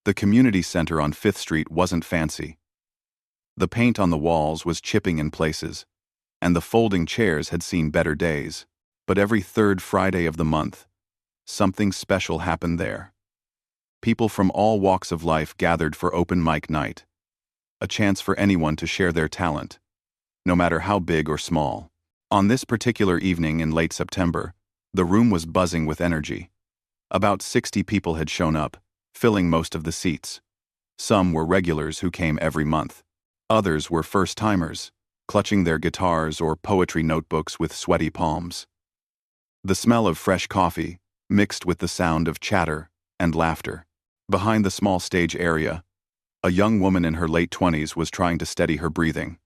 The community center on 5th Street wasn't fancy. The paint on the walls was chipping in places, and the folding chairs had seen better days. But every third Friday of the month, something special happened there. People from all walks of life gathered for open mic night, a chance for anyone to share their talent, no matter how big or small. On this particular evening in late September, the room was buzzing with energy. About 60 people had shown up, filling most of the seats. Some were regulars who came every month. Others were first-timers, clutching their guitars or poetry notebooks with sweaty palms. The smell of fresh coffee mixed with the sound of chatter and laughter. Behind the small stage area, a young woman in her late 20s was trying to steady her breathing.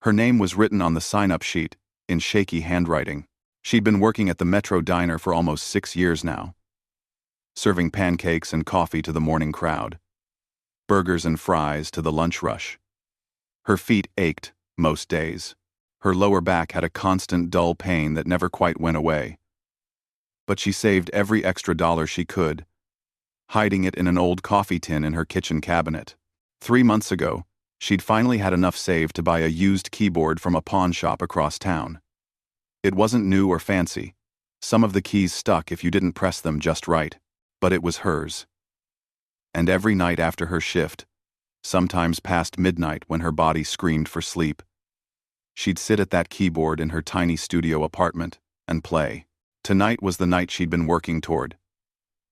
Her name was written on the sign-up sheet in shaky handwriting. She'd been working at the Metro Diner for almost 6 years now, serving pancakes and coffee to the morning crowd, burgers and fries to the lunch rush. Her feet ached most days. Her lower back had a constant dull pain that never quite went away. But she saved every extra dollar she could, hiding it in an old coffee tin in her kitchen cabinet. 3 months ago, she'd finally had enough saved to buy a used keyboard from a pawn shop across town. It wasn't new or fancy. Some of the keys stuck if you didn't press them just right, but it was hers. And every night after her shift, sometimes past midnight when her body screamed for sleep, she'd sit at that keyboard in her tiny studio apartment and play. Tonight was the night she'd been working toward.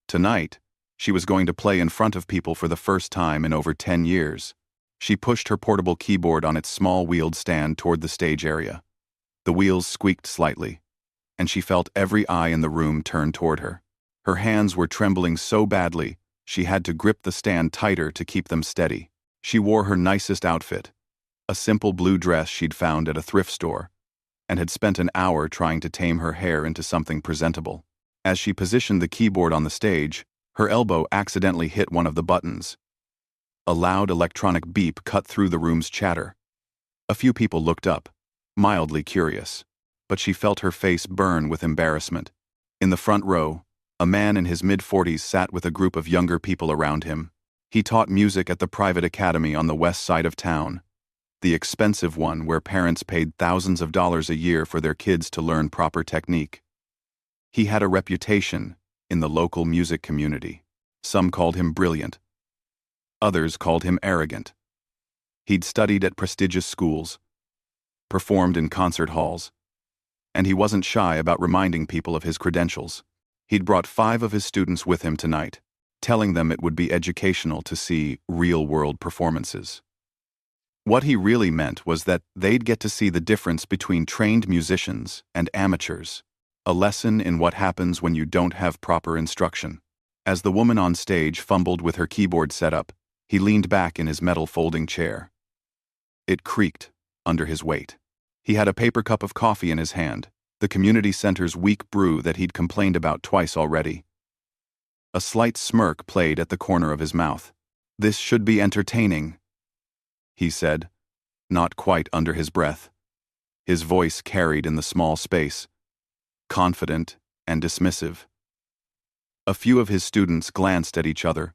Tonight, she was going to play in front of people for the first time in over 10 years. She pushed her portable keyboard on its small wheeled stand toward the stage area. The wheels squeaked slightly, and she felt every eye in the room turn toward her. Her hands were trembling so badly, she had to grip the stand tighter to keep them steady. She wore her nicest outfit, a simple blue dress she'd found at a thrift store, and had spent an hour trying to tame her hair into something presentable. As she positioned the keyboard on the stage, her elbow accidentally hit one of the buttons. A loud electronic beep cut through the room's chatter. A few people looked up, mildly curious, but she felt her face burn with embarrassment. In the front row, a man in his mid-40s sat with a group of younger people around him. He taught music at the private academy on the west side of town, the expensive one where parents paid thousands of dollars a year for their kids to learn proper technique. He had a reputation in the local music community. Some called him brilliant. Others called him arrogant. He'd studied at prestigious schools, performed in concert halls, and he wasn't shy about reminding people of his credentials. He'd brought 5 of his students with him tonight, telling them it would be educational to see real-world performances. What he really meant was that they'd get to see the difference between trained musicians and amateurs, a lesson in what happens when you don't have proper instruction. As the woman on stage fumbled with her keyboard setup, he leaned back in his metal folding chair. It creaked under his weight. He had a paper cup of coffee in his hand, the community center's weak brew that he'd complained about twice already. A slight smirk played at the corner of his mouth. "This should be entertaining," he said, not quite under his breath. His voice carried in the small space, confident and dismissive. A few of his students glanced at each other,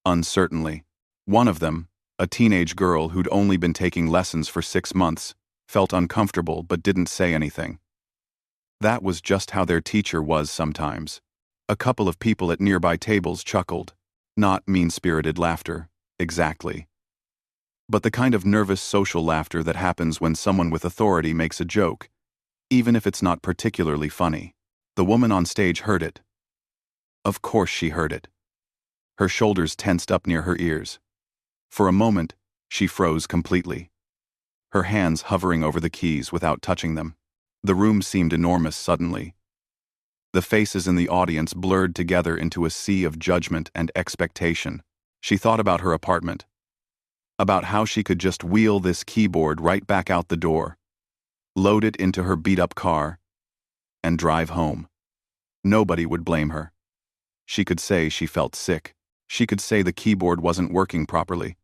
uncertainly. One of them, a teenage girl who'd only been taking lessons for 6 months, felt uncomfortable but didn't say anything. That was just how their teacher was sometimes. A couple of people at nearby tables chuckled. Not mean-spirited laughter, exactly, but the kind of nervous social laughter that happens when someone with authority makes a joke, even if it's not particularly funny. The woman on stage heard it. Of course she heard it. Her shoulders tensed up near her ears. For a moment, she froze completely, her hands hovering over the keys without touching them. The room seemed enormous suddenly. The faces in the audience blurred together into a sea of judgment and expectation. She thought about her apartment, about how she could just wheel this keyboard right back out the door, load it into her beat-up car, and drive home. Nobody would blame her. She could say she felt sick. She could say the keyboard wasn't working properly.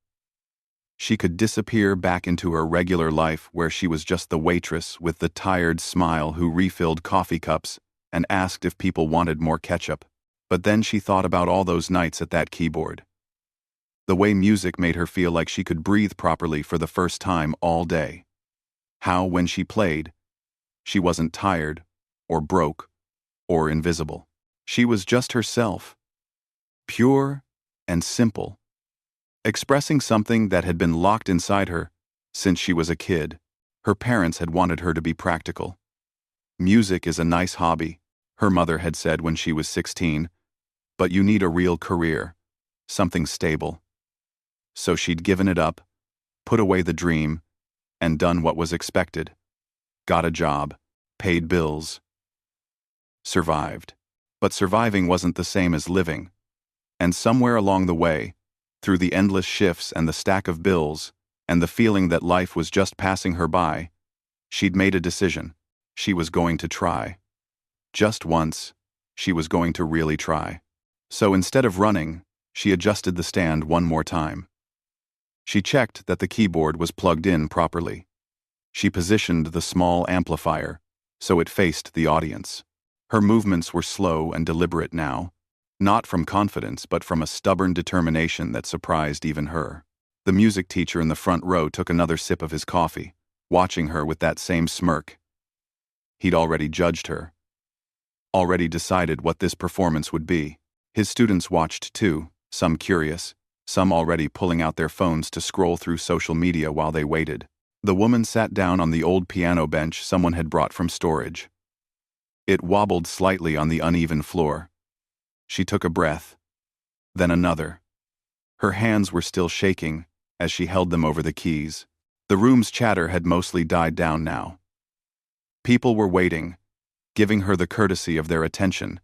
She could disappear back into her regular life where she was just the waitress with the tired smile who refilled coffee cups and asked if people wanted more ketchup. But then she thought about all those nights at that keyboard, The way music made her feel like she could breathe properly for the first time all day. How, when she played, she wasn't tired, or broke, or invisible. She was just herself, pure and simple, expressing something that had been locked inside her since she was a kid. Her parents had wanted her to be practical. Music is a nice hobby, her mother had said when she was 16, but you need a real career, something stable. So she'd given it up, put away the dream, and done what was expected. Got a job, paid bills, survived. But surviving wasn't the same as living. And somewhere along the way, through the endless shifts and the stack of bills, and the feeling that life was just passing her by, she'd made a decision. She was going to try. Just once, she was going to really try. So instead of running, she adjusted the stand one more time. She checked that the keyboard was plugged in properly. She positioned the small amplifier so it faced the audience. Her movements were slow and deliberate now, not from confidence but from a stubborn determination that surprised even her. The music teacher in the front row took another sip of his coffee, watching her with that same smirk. He'd already judged her, already decided what this performance would be. His students watched too, some curious, some already pulling out their phones to scroll through social media while they waited. The woman sat down on the old piano bench someone had brought from storage. It wobbled slightly on the uneven floor. She took a breath, then another. Her hands were still shaking as she held them over the keys. The room's chatter had mostly died down now. People were waiting, giving her the courtesy of their attention.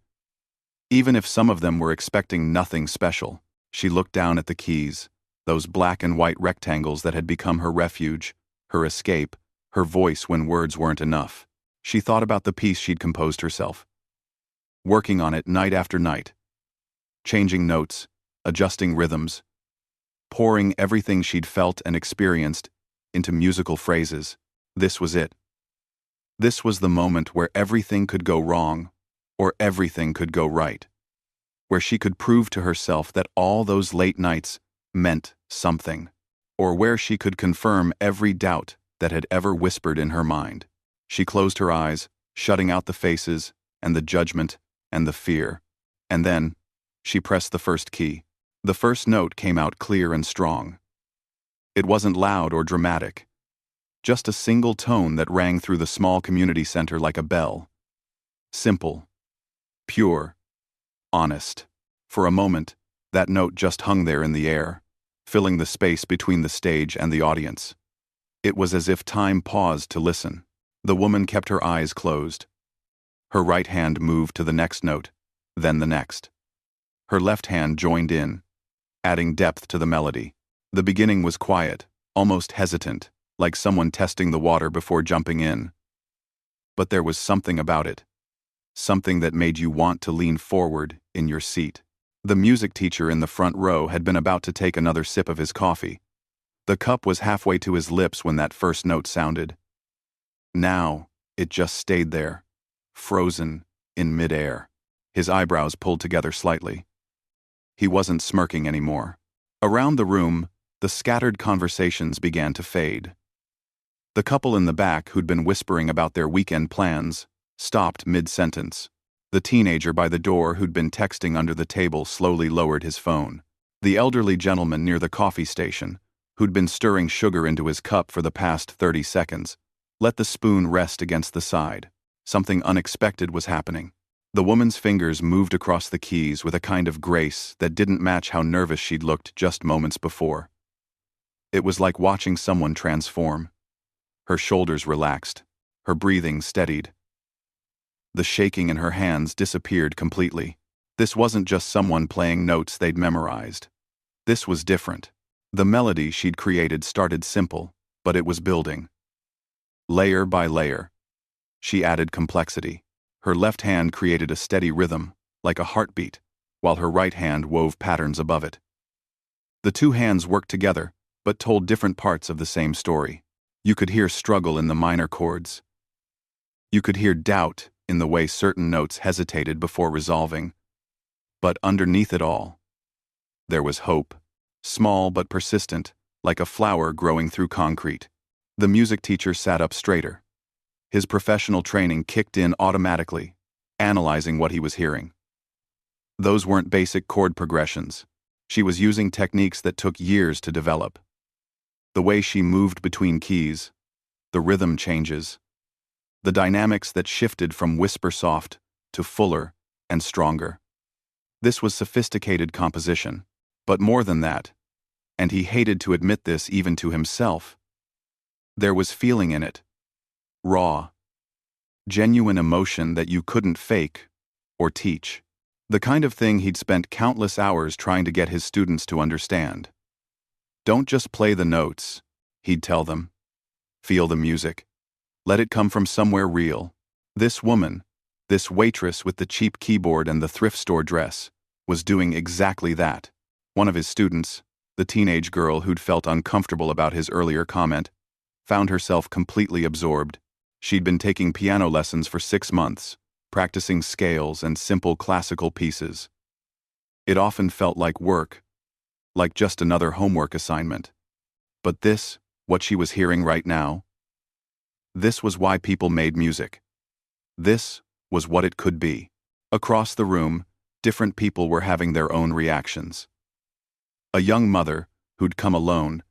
Even if some of them were expecting nothing special, she looked down at the keys, those black and white rectangles that had become her refuge, her escape, her voice when words weren't enough. She thought about the piece she'd composed herself, working on it night after night, changing notes, adjusting rhythms, pouring everything she'd felt and experienced into musical phrases. This was it. This was the moment where everything could go wrong, or everything could go right, where she could prove to herself that all those late nights meant something, or where she could confirm every doubt that had ever whispered in her mind. She closed her eyes, shutting out the faces, and the judgment, and the fear. And then, she pressed the first key. The first note came out clear and strong. It wasn't loud or dramatic, just a single tone that rang through the small community center like a bell. Simple, pure, honest. For a moment, that note just hung there in the air, filling the space between the stage and the audience. It was as if time paused to listen. The woman kept her eyes closed. Her right hand moved to the next note, then the next. Her left hand joined in, adding depth to the melody. The beginning was quiet, almost hesitant, like someone testing the water before jumping in. But there was something about it, something that made you want to lean forward in your seat. The music teacher in the front row had been about to take another sip of his coffee. The cup was halfway to his lips when that first note sounded. Now, it just stayed there, frozen in midair. His eyebrows pulled together slightly. He wasn't smirking anymore. Around the room, the scattered conversations began to fade. The couple in the back who'd been whispering about their weekend plans stopped mid-sentence. The teenager by the door who'd been texting under the table slowly lowered his phone. The elderly gentleman near the coffee station, who'd been stirring sugar into his cup for the past 30 seconds, let the spoon rest against the side. Something unexpected was happening. The woman's fingers moved across the keys with a kind of grace that didn't match how nervous she'd looked just moments before. It was like watching someone transform. Her shoulders relaxed, her breathing steadied. The shaking in her hands disappeared completely. This wasn't just someone playing notes they'd memorized. This was different. The melody she'd created started simple, but it was building. Layer by layer, she added complexity. Her left hand created a steady rhythm, like a heartbeat, while her right hand wove patterns above it. The two hands worked together, but told different parts of the same story. You could hear struggle in the minor chords. You could hear doubt in the way certain notes hesitated before resolving. But underneath it all, there was hope. small but persistent, like a flower growing through concrete. The music teacher sat up straighter. His professional training kicked in automatically, analyzing what he was hearing. Those weren't basic chord progressions. She was using techniques that took years to develop. The way she moved between keys, the rhythm changes, the dynamics that shifted from whisper soft to fuller and stronger. This was sophisticated composition, but more than that, and he hated to admit this even to himself. There was feeling in it. Raw, genuine emotion that you couldn't fake or teach. The kind of thing he'd spent countless hours trying to get his students to understand. Don't just play the notes, he'd tell them. Feel the music. Let it come from somewhere real. This woman, this waitress with the cheap keyboard and the thrift store dress, was doing exactly that. One of his students, the teenage girl who'd felt uncomfortable about his earlier comment, found herself completely absorbed. She'd been taking piano lessons for 6 months, practicing scales and simple classical pieces. It often felt like work, like just another homework assignment. But this, what she was hearing right now, this was why people made music. This was what it could be. Across the room, different people were having their own reactions. A young mother, who'd come alone,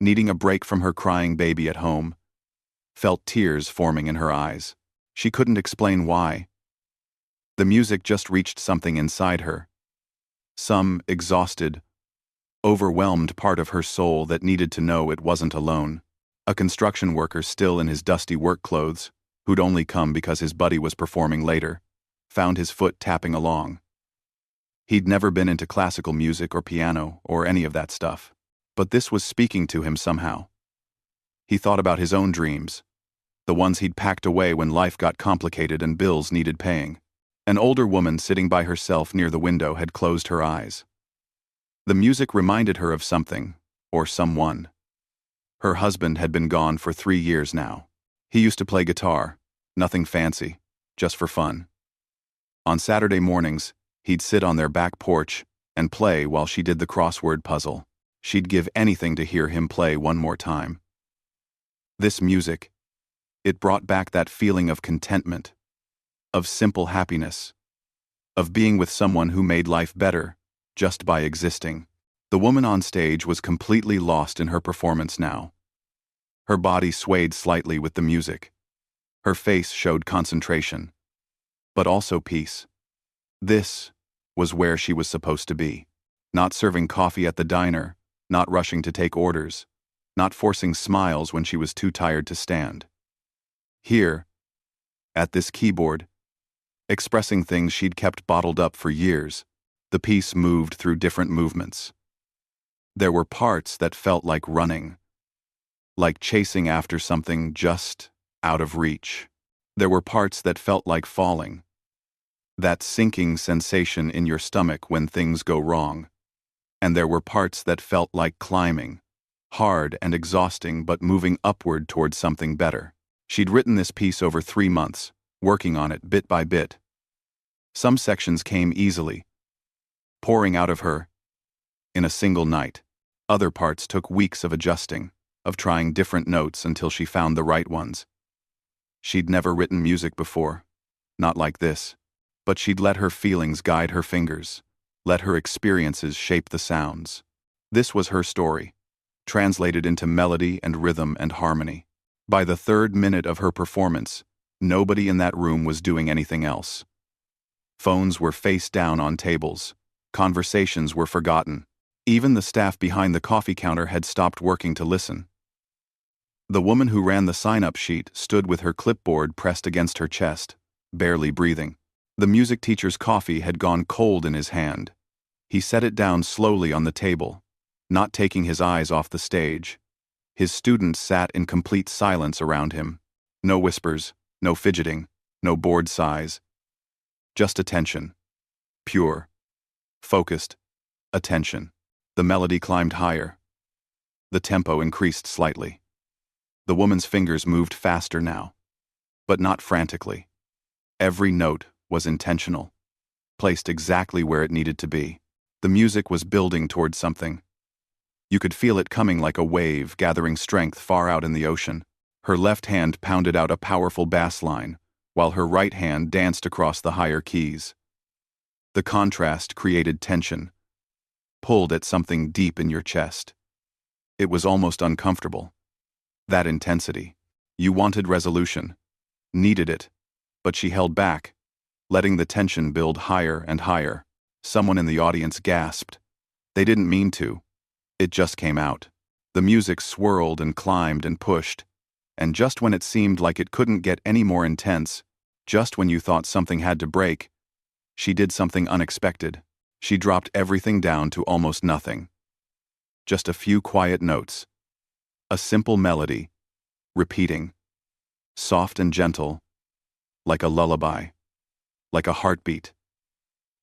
needing a break from her crying baby at home, felt tears forming in her eyes. She couldn't explain why. The music just reached something inside her. Some exhausted, overwhelmed part of her soul that needed to know it wasn't alone. A construction worker still in his dusty work clothes, who'd only come because his buddy was performing later, found his foot tapping along. He'd never been into classical music or piano or any of that stuff, but this was speaking to him somehow. He thought about his own dreams, the ones he'd packed away when life got complicated and bills needed paying. An older woman sitting by herself near the window had closed her eyes. The music reminded her of something, or someone. Her husband had been gone for 3 years now. He used to play guitar, nothing fancy, just for fun. On Saturday mornings, he'd sit on their back porch and play while she did the crossword puzzle. She'd give anything to hear him play one more time. This music, it brought back that feeling of contentment, of simple happiness, of being with someone who made life better just by existing. The woman on stage was completely lost in her performance now. Her body swayed slightly with the music. Her face showed concentration, but also peace. This was where she was supposed to be. Not serving coffee at the diner, not rushing to take orders, not forcing smiles when she was too tired to stand. Here, at this keyboard, expressing things she'd kept bottled up for years, the piece moved through different movements. There were parts that felt like running, like chasing after something just out of reach. There were parts that felt like falling, that sinking sensation in your stomach when things go wrong. And there were parts that felt like climbing, hard and exhausting but moving upward towards something better. She'd written this piece over 3 months, working on it bit by bit. Some sections came easily, pouring out of her in a single night. Other parts took weeks of adjusting, of trying different notes until she found the right ones. She'd never written music before, not like this, but she'd let her feelings guide her fingers, let her experiences shape the sounds. This was her story, translated into melody and rhythm and harmony. By the 3rd minute of her performance, nobody in that room was doing anything else. Phones were face down on tables. Conversations were forgotten. Even the staff behind the coffee counter had stopped working to listen. The woman who ran the sign-up sheet stood with her clipboard pressed against her chest, barely breathing. The music teacher's coffee had gone cold in his hand. He set it down slowly on the table, not taking his eyes off the stage. His students sat in complete silence around him. No whispers, no fidgeting, no bored sighs. Just attention. Pure, focused attention. The melody climbed higher. The tempo increased slightly. The woman's fingers moved faster now, but not frantically. Every note was intentional, placed exactly where it needed to be. The music was building towards something, You could feel it coming like a wave, gathering strength far out in the ocean. Her left hand pounded out a powerful bass line, while her right hand danced across the higher keys. The contrast created tension, pulled at something deep in your chest. It was almost uncomfortable. That intensity. You wanted resolution, needed it, but she held back, letting the tension build higher and higher. Someone in the audience gasped. They didn't mean to. It just came out. The music swirled and climbed and pushed, and just when it seemed like it couldn't get any more intense, just when you thought something had to break, she did something unexpected. She dropped everything down to almost nothing. Just a few quiet notes. A simple melody, repeating. Soft and gentle, like a lullaby, like a heartbeat,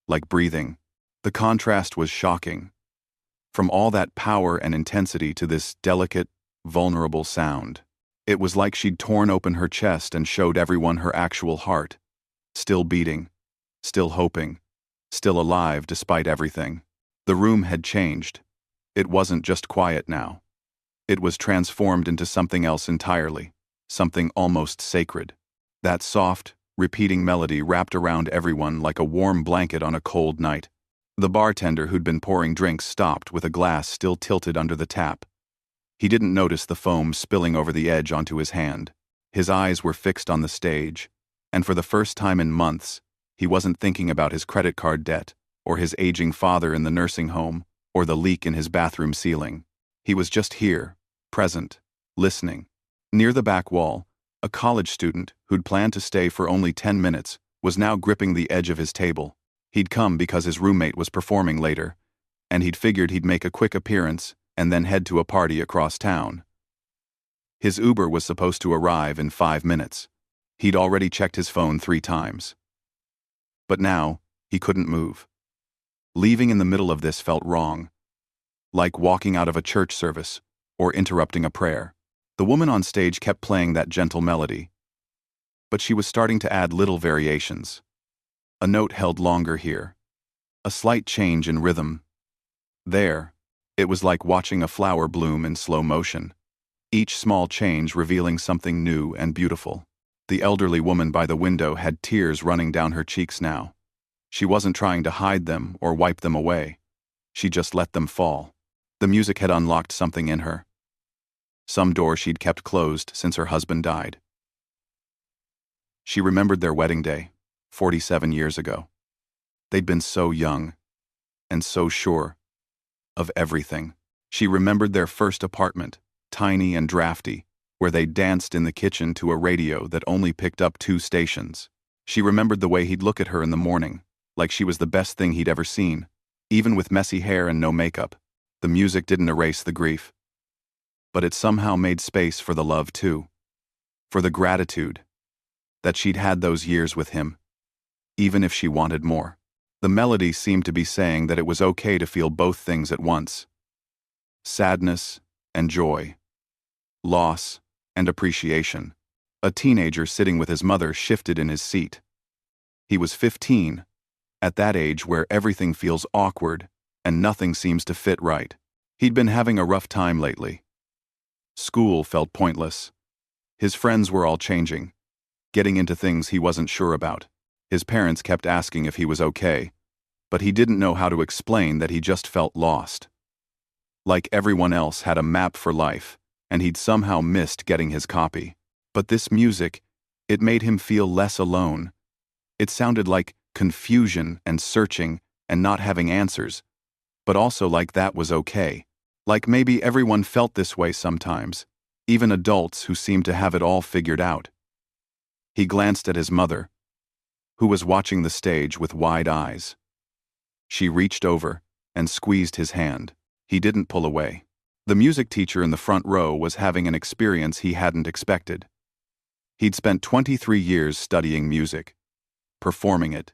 like breathing. The contrast was shocking. From all that power and intensity to this delicate, vulnerable sound. It was like she'd torn open her chest and showed everyone her actual heart. Still beating, still hoping, still alive despite everything. The room had changed. It wasn't just quiet now. It was transformed into something else entirely, something almost sacred. That soft, repeating melody wrapped around everyone like a warm blanket on a cold night. The bartender who'd been pouring drinks stopped with a glass still tilted under the tap. He didn't notice the foam spilling over the edge onto his hand. His eyes were fixed on the stage, and for the first time in months, he wasn't thinking about his credit card debt, or his aging father in the nursing home, or the leak in his bathroom ceiling. He was just here, present, listening. Near the back wall, a college student who'd planned to stay for only 10 minutes was now gripping the edge of his table. He'd come because his roommate was performing later, and he'd figured he'd make a quick appearance and then head to a party across town. His Uber was supposed to arrive in 5 minutes. He'd already checked his phone 3 times. But now, he couldn't move. Leaving in the middle of this felt wrong, like walking out of a church service or interrupting a prayer. The woman on stage kept playing that gentle melody, but she was starting to add little variations. A note held longer here, a slight change in rhythm. There, it was like watching a flower bloom in slow motion, each small change revealing something new and beautiful. The elderly woman by the window had tears running down her cheeks now. She wasn't trying to hide them or wipe them away. She just let them fall. The music had unlocked something in her. Some door she'd kept closed since her husband died. She remembered their wedding day, 47 years ago. They'd been so young, and so sure of everything. She remembered their first apartment, tiny and drafty, where they danced in the kitchen to a radio that only picked up 2 stations. She remembered the way he'd look at her in the morning, like she was the best thing he'd ever seen. Even with messy hair and no makeup, the music didn't erase the grief. But it somehow made space for the love too. For the gratitude that she'd had those years with him, even if she wanted more. The melody seemed to be saying that it was okay to feel both things at once. Sadness and joy. Loss and appreciation. A teenager sitting with his mother shifted in his seat. He was 15, at that age where everything feels awkward and nothing seems to fit right. He'd been having a rough time lately. School felt pointless. His friends were all changing, getting into things he wasn't sure about. His parents kept asking if he was okay, but he didn't know how to explain that he just felt lost. Like everyone else had a map for life, and he'd somehow missed getting his copy. But this music, it made him feel less alone. It sounded like confusion and searching and not having answers, but also like that was okay. Like maybe everyone felt this way sometimes, even adults who seemed to have it all figured out. He glanced at his mother, who was watching the stage with wide eyes. She reached over and squeezed his hand. He didn't pull away. The music teacher in the front row was having an experience he hadn't expected. He'd spent 23 years studying music, performing it,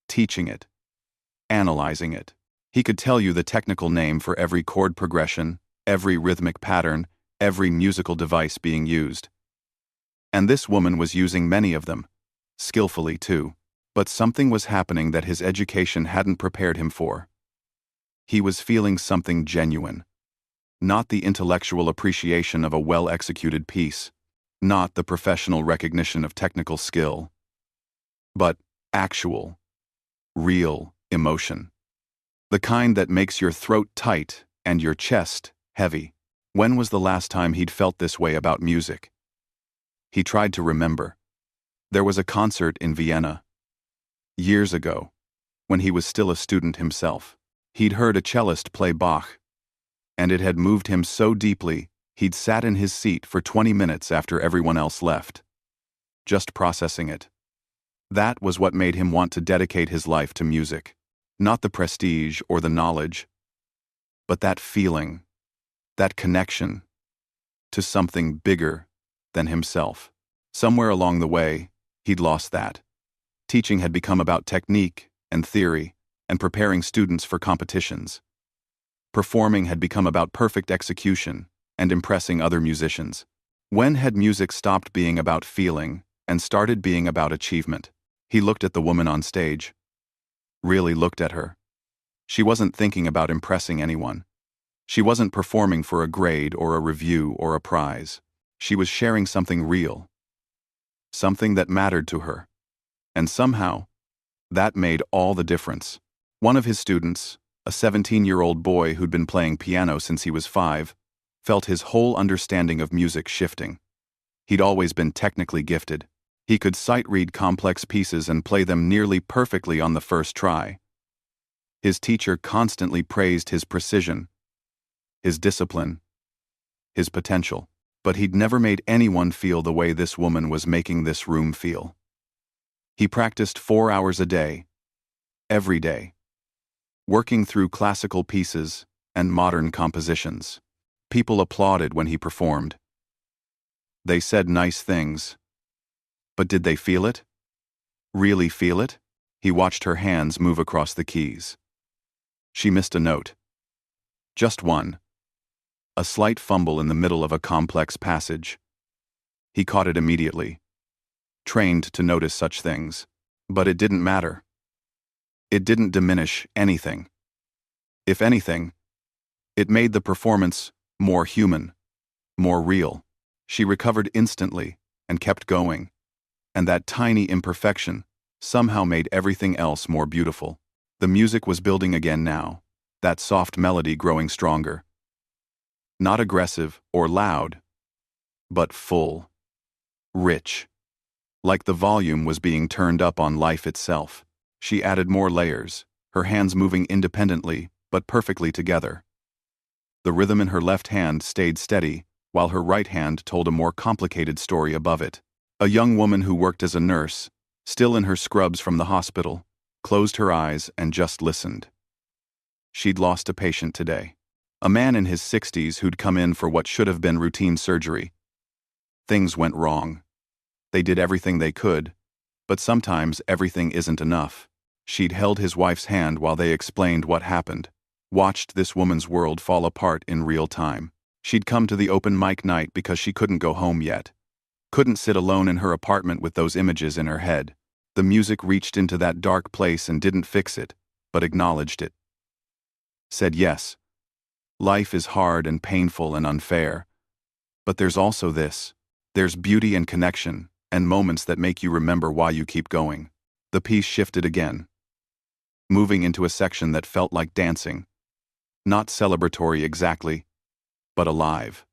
teaching it, analyzing it. He could tell you the technical name for every chord progression, every rhythmic pattern, every musical device being used. And this woman was using many of them, skillfully too. But something was happening that his education hadn't prepared him for. He was feeling something genuine, Not the intellectual appreciation of a well-executed piece, not the professional recognition of technical skill, but actual, real emotion. The kind that makes your throat tight and your chest heavy. When was the last time he'd felt this way about music? He tried to remember. There was a concert in Vienna. Years ago, when he was still a student himself. He'd heard a cellist play Bach, and it had moved him so deeply he'd sat in his seat for 20 minutes after everyone else left, just processing it. That was what made him want to dedicate his life to music. Not the prestige or the knowledge, but that feeling, that connection to something bigger than himself. Somewhere along the way, he'd lost that. Teaching had become about technique and theory and preparing students for competitions. Performing had become about perfect execution and impressing other musicians. When had music stopped being about feeling and started being about achievement? He looked at the woman on stage. Really looked at her. She wasn't thinking about impressing anyone. She wasn't performing for a grade or a review or a prize. She was sharing something real. Something that mattered to her. And somehow, that made all the difference. One of his students, a 17-year-old boy who'd been playing piano since he was 5, felt his whole understanding of music shifting. He'd always been technically gifted. He could sight-read complex pieces and play them nearly perfectly on the first try. His teacher constantly praised his precision, his discipline, his potential, but he'd never made anyone feel the way this woman was making this room feel. He practiced 4 hours a day, every day, working through classical pieces and modern compositions. People applauded when he performed. They said nice things. But did they feel it? Really feel it? He watched her hands move across the keys. She missed a note. Just one. A slight fumble in the middle of a complex passage. He caught it immediately. Trained to notice such things. But it didn't matter. It didn't diminish anything. If anything, it made the performance more human, more real. She recovered instantly and kept going. And that tiny imperfection somehow made everything else more beautiful. The music was building again now, that soft melody growing stronger. Not aggressive or loud, but full, rich. Like the volume was being turned up on life itself. She added more layers, her hands moving independently but perfectly together. The rhythm in her left hand stayed steady, while her right hand told a more complicated story above it. A young woman who worked as a nurse, still in her scrubs from the hospital, closed her eyes and just listened. She'd lost a patient today. A man in his 60s who'd come in for what should have been routine surgery. Things went wrong. They did everything they could, but sometimes everything isn't enough. She'd held his wife's hand while they explained what happened, watched this woman's world fall apart in real time. She'd come to the open mic night because she couldn't go home yet. Couldn't sit alone in her apartment with those images in her head. The music reached into that dark place and didn't fix it, but acknowledged it. Said yes. Life is hard and painful and unfair. But there's also this. There's beauty and connection, and moments that make you remember why you keep going. The piece shifted again, moving into a section that felt like dancing. Not celebratory exactly, but alive.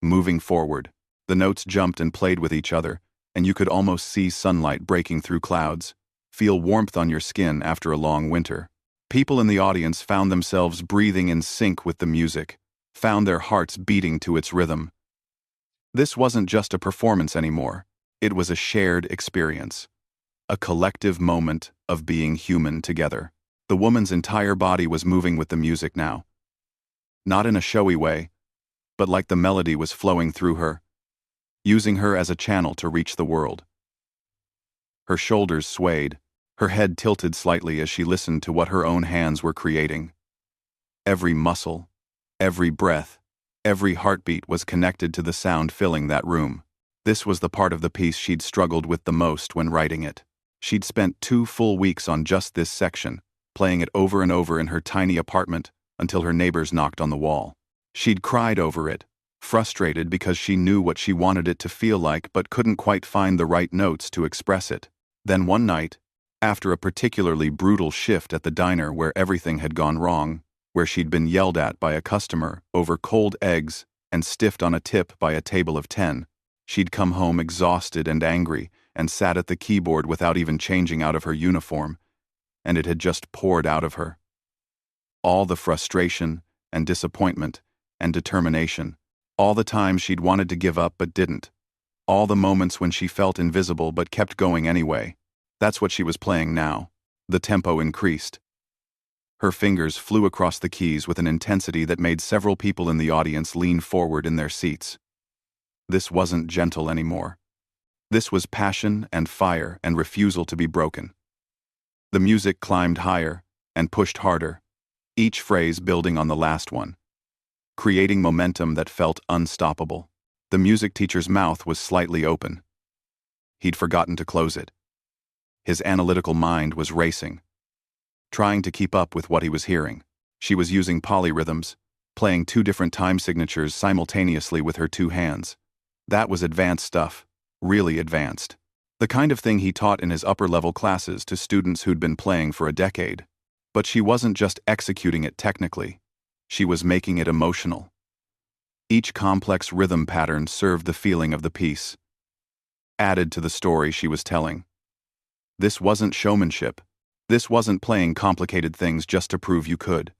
Moving forward. The notes jumped and played with each other, and you could almost see sunlight breaking through clouds, feel warmth on your skin after a long winter. People in the audience found themselves breathing in sync with the music, found their hearts beating to its rhythm. This wasn't just a performance anymore. It was a shared experience. A collective moment of being human together. The woman's entire body was moving with the music now. Not in a showy way, but like the melody was flowing through her, using her as a channel to reach the world. Her shoulders swayed, her head tilted slightly as she listened to what her own hands were creating. Every muscle, every breath, every heartbeat was connected to the sound filling that room. This was the part of the piece she'd struggled with the most when writing it. She'd spent 2 full weeks on just this section, playing it over and over in her tiny apartment until her neighbors knocked on the wall. She'd cried over it, frustrated because she knew what she wanted it to feel like but couldn't quite find the right notes to express it. Then one night, after a particularly brutal shift at the diner where everything had gone wrong, where she'd been yelled at by a customer over cold eggs and stiffed on a tip by a table of 10, she'd come home exhausted and angry and sat at the keyboard without even changing out of her uniform, and it had just poured out of her. All the frustration and disappointment and determination, all the times she'd wanted to give up but didn't, all the moments when she felt invisible but kept going anyway. That's what she was playing now. The tempo increased. Her fingers flew across the keys with an intensity that made several people in the audience lean forward in their seats. This wasn't gentle anymore. This was passion and fire and refusal to be broken. The music climbed higher and pushed harder, each phrase building on the last one, creating momentum that felt unstoppable. The music teacher's mouth was slightly open. He'd forgotten to close it. His analytical mind was racing, trying to keep up with what he was hearing. She was using polyrhythms, playing 2 different time signatures simultaneously with her 2 hands. That was advanced stuff, really advanced. The kind of thing he taught in his upper-level classes to students who'd been playing for a decade. But she wasn't just executing it technically. She was making it emotional. Each complex rhythm pattern served the feeling of the piece, added to the story she was telling. This wasn't showmanship. This wasn't playing complicated things just to prove you could.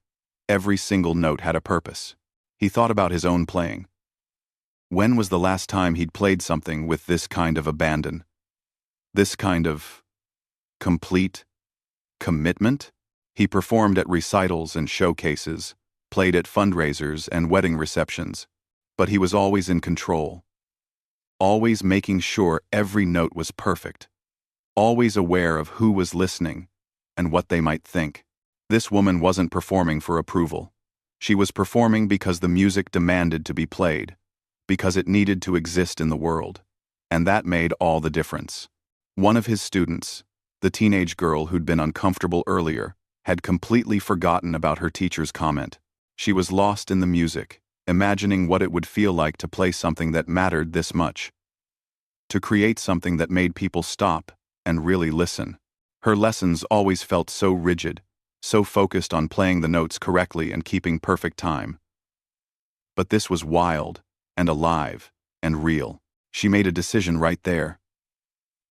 Every single note had a purpose. He thought about his own playing. When was the last time he'd played something with this kind of abandon? This kind of complete commitment? He performed at recitals and showcases, played at fundraisers and wedding receptions, but he was always in control. Always making sure every note was perfect. Always aware of who was listening and what they might think. This woman wasn't performing for approval. She was performing because the music demanded to be played, because it needed to exist in the world. And that made all the difference. One of his students, the teenage girl who'd been uncomfortable earlier, had completely forgotten about her teacher's comment. She was lost in the music, imagining what it would feel like to play something that mattered this much. To create something that made people stop and really listen. Her lessons always felt so rigid, so focused on playing the notes correctly and keeping perfect time. But this was wild and alive and real. She made a decision right there.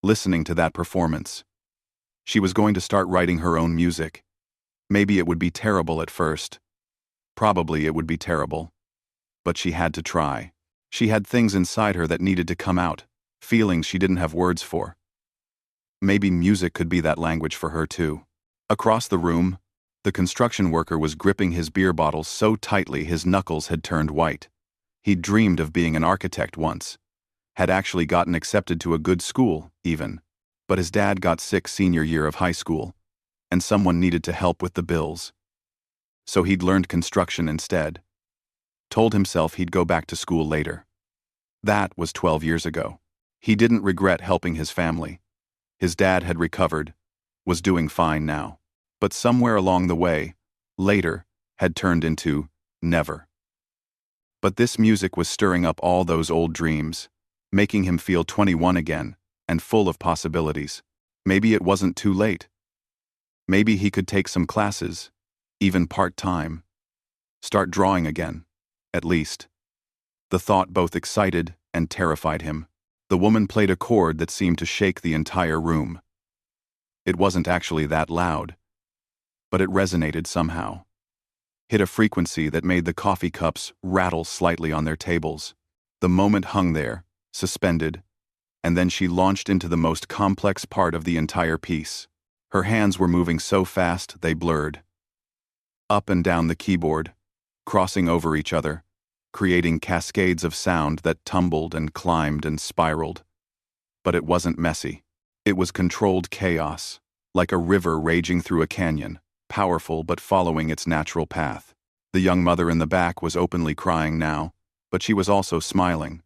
Listening to that performance. She was going to start writing her own music. Maybe it would be terrible at first. Probably it would be terrible. But she had to try. She had things inside her that needed to come out, feelings she didn't have words for. Maybe music could be that language for her too. Across the room, the construction worker was gripping his beer bottle so tightly his knuckles had turned white. He'd dreamed of being an architect once. Had actually gotten accepted to a good school, even. But his dad got sick senior year of high school, and someone needed to help with the bills. So he'd learned construction instead. Told himself he'd go back to school later. That was 12 years ago. He didn't regret helping his family. His dad had recovered, was doing fine now. But somewhere along the way, later, had turned into never. But this music was stirring up all those old dreams, making him feel 21 again, and full of possibilities. Maybe it wasn't too late. Maybe he could take some classes, even part-time. Start drawing again, at least. The thought both excited and terrified him. The woman played a chord that seemed to shake the entire room. It wasn't actually that loud, but it resonated somehow. Hit a frequency that made the coffee cups rattle slightly on their tables. The moment hung there, suspended, and then she launched into the most complex part of the entire piece. Her hands were moving so fast they blurred. Up and down the keyboard, crossing over each other, creating cascades of sound that tumbled and climbed and spiraled. But it wasn't messy. It was controlled chaos, like a river raging through a canyon, powerful but following its natural path. The young mother in the back was openly crying now, but she was also smiling.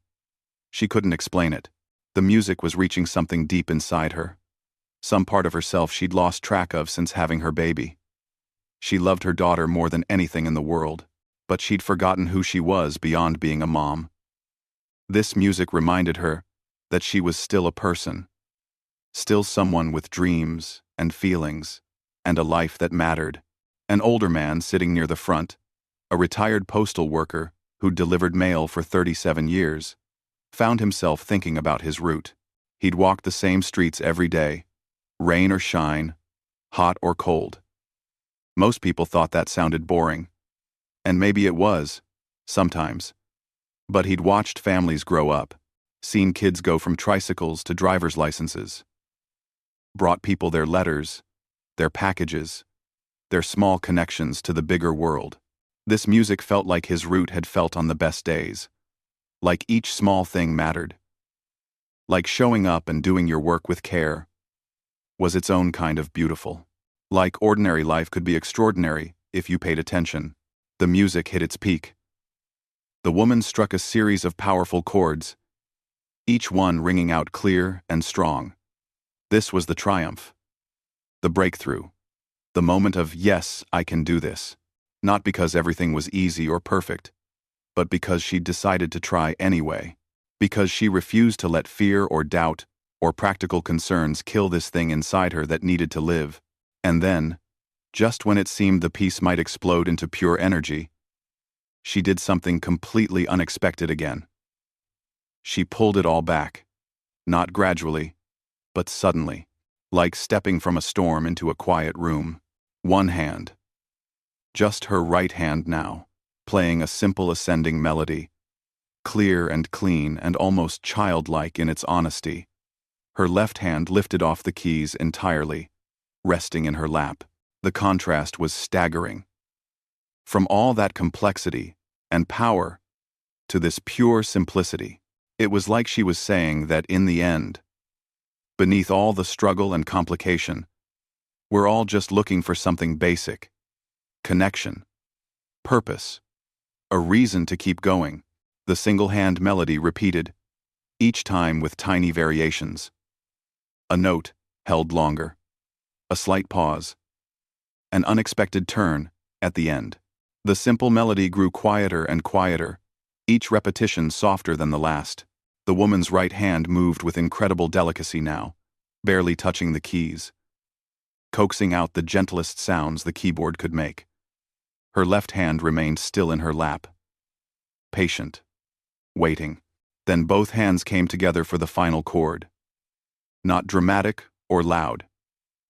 She couldn't explain it. The music was reaching something deep inside her. Some part of herself she'd lost track of since having her baby. She loved her daughter more than anything in the world. but she'd forgotten who she was beyond being a mom. This music reminded her that she was still a person, still someone with dreams and feelings, and a life that mattered. An older man sitting near the front, a retired postal worker who'd delivered mail for 37 years, found himself thinking about his route. He'd walked the same streets every day, rain or shine, hot or cold. Most people thought that sounded boring. And maybe it was, sometimes. But he'd watched families grow up, seen kids go from tricycles to driver's licenses, brought people their letters, their packages, their small connections to the bigger world. This music felt like his route had felt on the best days. Like each small thing mattered. Like showing up and doing your work with care was its own kind of beautiful. Like ordinary life could be extraordinary if you paid attention. The music hit its peak. The woman struck a series of powerful chords, each one ringing out clear and strong. This was the triumph, the breakthrough, the moment of, yes, I can do this. Not because everything was easy or perfect, but because she'd decided to try anyway. Because she refused to let fear or doubt or practical concerns kill this thing inside her that needed to live. And then, just when it seemed the piece might explode into pure energy, she did something completely unexpected again. She pulled it all back, not gradually, but suddenly, like stepping from a storm into a quiet room. One hand, just her right hand now, playing a simple ascending melody, clear and clean and almost childlike in its honesty. Her left hand lifted off the keys entirely, resting in her lap. The contrast was staggering. From all that complexity and power to this pure simplicity, it was like she was saying that in the end, beneath all the struggle and complication, we're all just looking for something basic: connection, purpose, a reason to keep going. The single-hand melody repeated, each time with tiny variations. A note held longer, a slight pause, an unexpected turn at the end. The simple melody grew quieter and quieter, each repetition softer than the last. The woman's right hand moved with incredible delicacy now, barely touching the keys, coaxing out the gentlest sounds the keyboard could make. Her left hand remained still in her lap, patient, waiting. Then both hands came together for the final chord. Not dramatic or loud,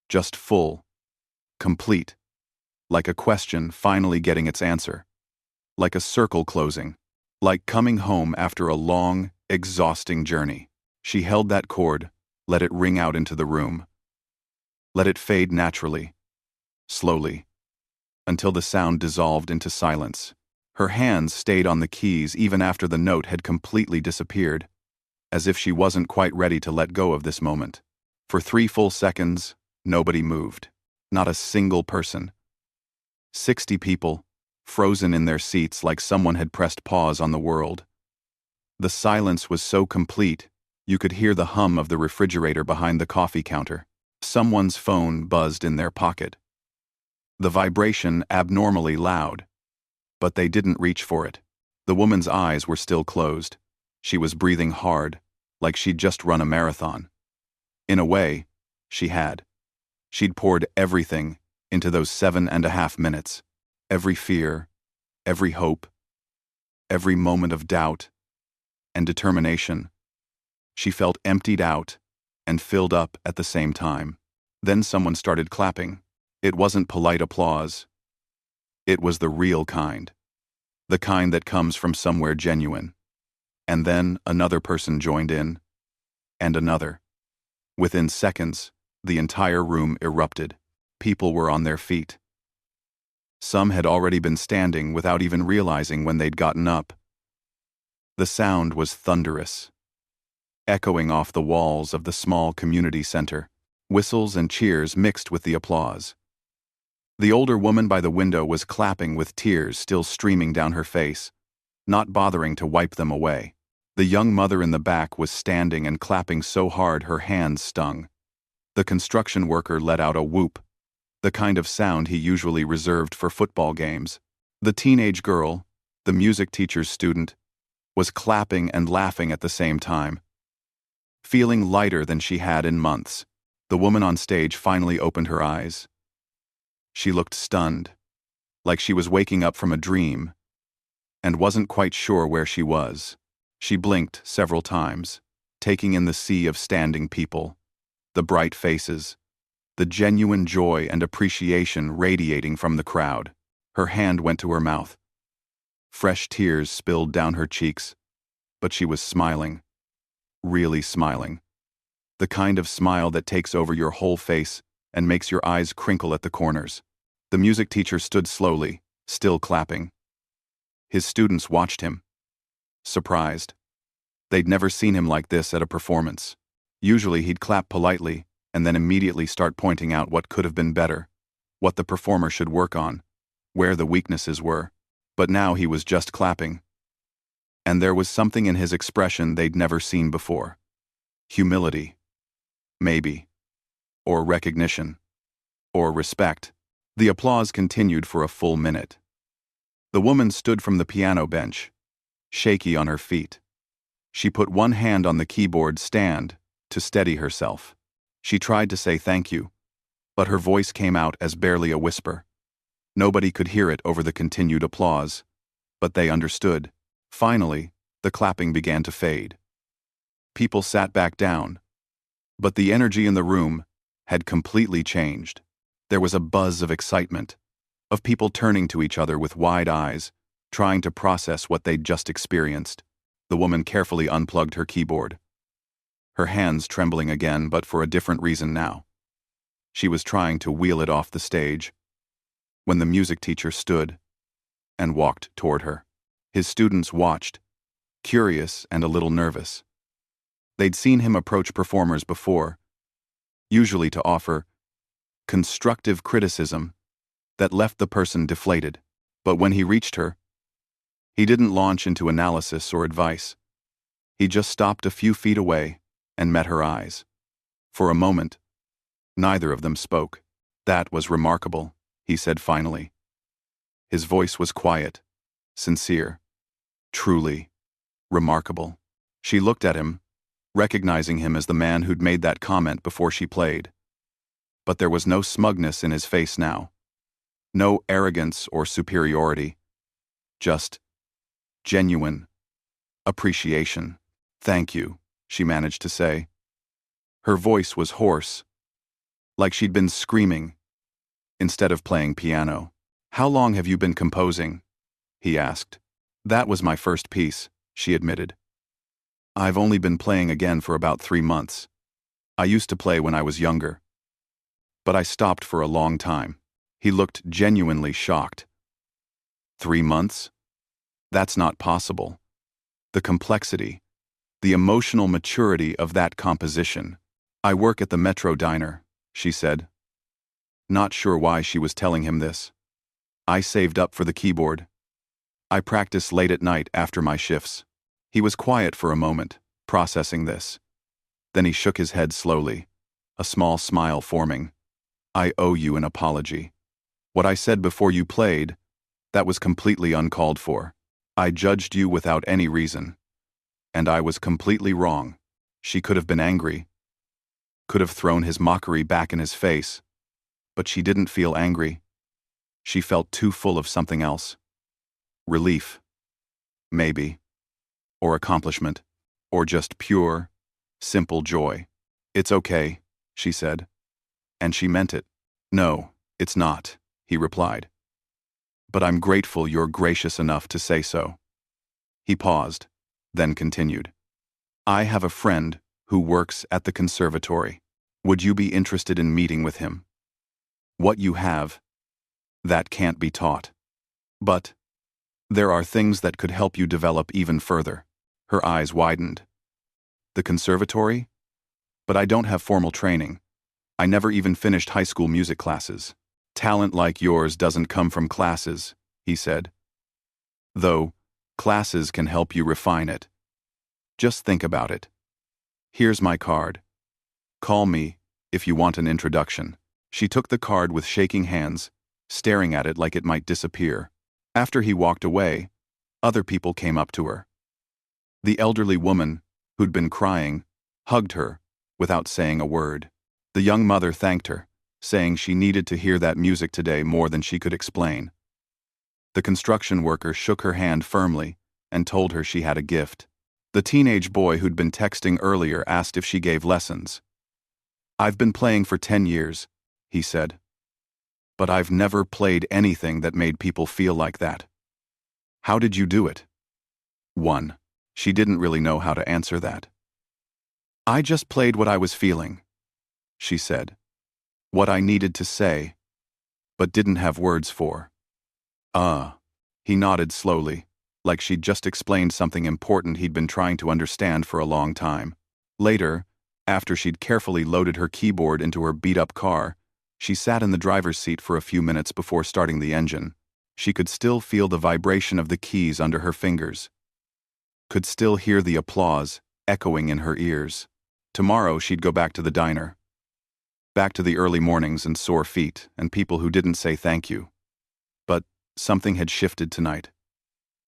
just full, complete, like a question finally getting its answer, like a circle closing, like coming home after a long, exhausting journey. She held that chord, let it ring out into the room. Let it fade naturally, slowly, until the sound dissolved into silence. Her hands stayed on the keys even after the note had completely disappeared, as if she wasn't quite ready to let go of this moment. For 3 full seconds, nobody moved. Not a single person. 60 people, frozen in their seats like someone had pressed pause on the world. The silence was so complete, you could hear the hum of the refrigerator behind the coffee counter. Someone's phone buzzed in their pocket. The vibration abnormally loud, but they didn't reach for it. The woman's eyes were still closed. She was breathing hard, like she'd just run a marathon. In a way, she had. She'd poured everything into those 7.5 minutes. Every fear, every hope, every moment of doubt and determination. She felt emptied out and filled up at the same time. Then someone started clapping. It wasn't polite applause. It was the real kind. The kind that comes from somewhere genuine. And then another person joined in. And another. Within seconds, the entire room erupted. People were on their feet. Some had already been standing without even realizing when they'd gotten up. The sound was thunderous, echoing off the walls of the small community center. Whistles and cheers mixed with the applause. The older woman by the window was clapping with tears still streaming down her face, not bothering to wipe them away. The young mother in the back was standing and clapping so hard her hands stung. The construction worker let out a whoop, the kind of sound he usually reserved for football games. The teenage girl, The music teacher's student was clapping and laughing at the same time. Feeling lighter than she had in months, the woman on stage finally opened her eyes. She looked stunned, like she was waking up from a dream, and wasn't quite sure where she was. She blinked several times, taking in the sea of standing people, the bright faces, the genuine joy and appreciation radiating from the crowd. Her hand went to her mouth. Fresh tears spilled down her cheeks, but she was smiling. Really smiling. The kind of smile that takes over your whole face and makes your eyes crinkle at the corners. The music teacher stood slowly, still clapping. His students watched him, surprised. They'd never seen him like this at a performance. Usually he'd clap politely and then immediately start pointing out what could have been better, what the performer should work on, where the weaknesses were. But now he was just clapping. And there was something in his expression they'd never seen before. Humility. Maybe. Or recognition. Or respect. The applause continued for a full minute. The woman stood from the piano bench, shaky on her feet. She put one hand on the keyboard stand to steady herself. She tried to say thank you, but her voice came out as barely a whisper. Nobody could hear it over the continued applause, but they understood. Finally, the clapping began to fade. People sat back down, but the energy in the room had completely changed. There was a buzz of excitement, of people turning to each other with wide eyes, trying to process what they'd just experienced. The woman carefully unplugged her keyboard. Her hands trembling again, but for a different reason now. She was trying to wheel it off the stage, when the music teacher stood and walked toward her. His students watched, curious and a little nervous. They'd seen him approach performers before, usually to offer constructive criticism that left the person deflated. But when he reached her, he didn't launch into analysis or advice. He just stopped a few feet away and met her eyes. For a moment, neither of them spoke. "That was remarkable," he said finally. His voice was quiet, sincere. "Truly remarkable." She looked at him, recognizing him as the man who'd made that comment before she played. But there was no smugness in his face now. No arrogance or superiority. Just genuine appreciation. "Thank you," she managed to say. Her voice was hoarse, like she'd been screaming instead of playing piano. "How long have you been composing?" he asked. "That was my first piece," she admitted. "I've only been playing again for about 3 months. I used to play when I was younger. But I stopped for a long time." He looked genuinely shocked. 3 months? That's not possible. The complexity, the emotional maturity of that composition. "I work at the Metro Diner," she said. Not sure why she was telling him this. "I saved up for the keyboard. I practice late at night after my shifts." He was quiet for a moment, processing this. Then he shook his head slowly, a small smile forming. "I owe you an apology. What I said before you played, that was completely uncalled for. I judged you without any reason. And I was completely wrong." She could have been angry, could have thrown his mockery back in his face, but she didn't feel angry. She felt too full of something else. Relief. Maybe. Or accomplishment. Or just pure, simple joy. "It's okay," she said. And she meant it. "No, it's not," he replied. "But I'm grateful you're gracious enough to say so." He paused, then continued. "I have a friend who works at the conservatory. Would you be interested in meeting with him? What you have, that can't be taught. But there are things that could help you develop even further." Her eyes widened. "The conservatory? But I don't have formal training. I never even finished high school music classes." "Talent like yours doesn't come from classes," he said. "Though, classes can help you refine it. Just think about it. Here's my card. Call me if you want an introduction." She took the card with shaking hands, staring at it like it might disappear. After he walked away, Other people came up to her. The elderly woman, who'd been crying, hugged her, without saying a word. The young mother thanked her, saying she needed to hear that music today more than she could explain. The construction worker shook her hand firmly and told her she had a gift. The teenage boy who'd been texting earlier asked if she gave lessons. "I've been playing for 10 years," he said. "But I've never played anything that made people feel like that." "How did you do it?" 1. She didn't really know how to answer that. "I just played what I was feeling," she said. "What I needed to say, but didn't have words for." He nodded slowly, like she'd just explained something important he'd been trying to understand for a long time. Later, after she'd carefully loaded her keyboard into her beat-up car, she sat in the driver's seat for a few minutes before starting the engine. She could still feel the vibration of the keys under her fingers. Could still hear the applause echoing in her ears. Tomorrow she'd go back to the diner. Back to the early mornings and sore feet and people who didn't say thank you. But something had shifted tonight.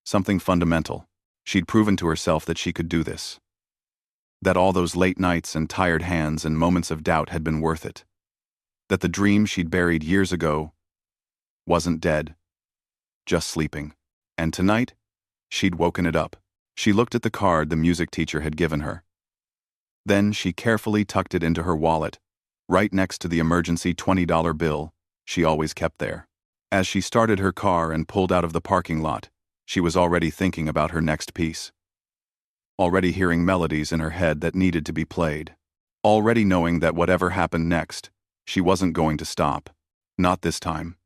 Something fundamental. She'd proven to herself that she could do this. That all those late nights and tired hands and moments of doubt had been worth it. That the dream she'd buried years ago wasn't dead, just sleeping. And tonight, she'd woken it up. She looked at the card the music teacher had given her. Then she carefully tucked it into her wallet, right next to the emergency $20 bill she always kept there. As she started her car and pulled out of the parking lot, she was already thinking about her next piece. Already hearing melodies in her head that needed to be played. Already knowing that whatever happened next, she wasn't going to stop. Not this time.